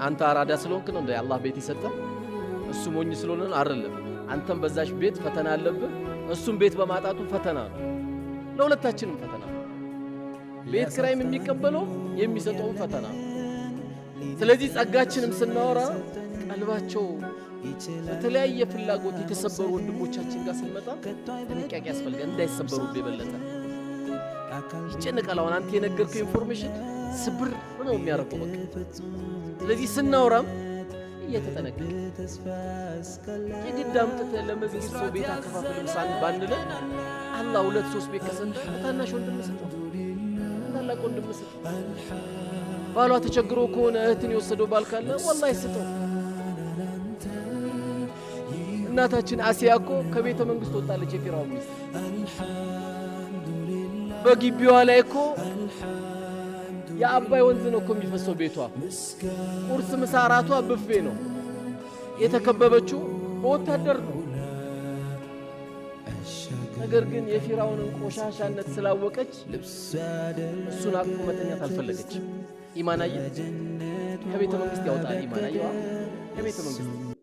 አንተ አራዳ ስለሆንክ ነው እንደ አላህ ቤት ይሰጣ እሱ ሞኝ ስለሆነ አይደለም አንተም በዛሽ ቤት ፈተና አለብህ እሱም ቤት በማጣቱ ፈተና ነው ለሁለታችንም ፈተና ነው ቤት ክራይም የሚቀበለው የሚሰጠው ፈተና ነው ስለዚህ ጸጋችንም ስናወራ ቀልባቸው በተለያየ ፍላጎት የተሰበሩ ወንድሞቻችን ጋር ስንመጣ ጥንቃቄ ያስፈልጋል እንዳይሰበሩ በበለጠ ይጨነቃል አሁን አንተ የነገርከው ኢንፎርሜሽን ስብር ነው የሚያረቀው በቃ ስለዚህ ስናወራም እየተጠነቀቀ የግድ አምጥተ ለመስጊድ ሰው ቤት አከፋፈል ምሳን ባንለ አላህ ሁለት ሶስት ቤት ከሰጠ ታናሽ ወንድም ሰጠው ታላቅ ወንድም ሰጠው ባሏ ተቸግሮ ከሆነ እህትን ይወሰደው ባል ካለ ወላሂ ሰጠው እናታችን አሲያ እኮ ከቤተ መንግስት ወጣለች የፊራው ሚስት በግቢዋ ላይ እኮ የአባይ ወንዝ ነው እኮ የሚፈሰው ቤቷ ቁርስ ምሳ ራቷ ብፌ ነው የተከበበችው በወታደር ነው ነገር ግን የፊራውንን ቆሻሻነት ስላወቀች እሱን አቅፎ መተኛት አልፈለገች ኢማናየ ከቤተ መንግስት ያወጣል ኢማናየዋ ከቤተ መንግስት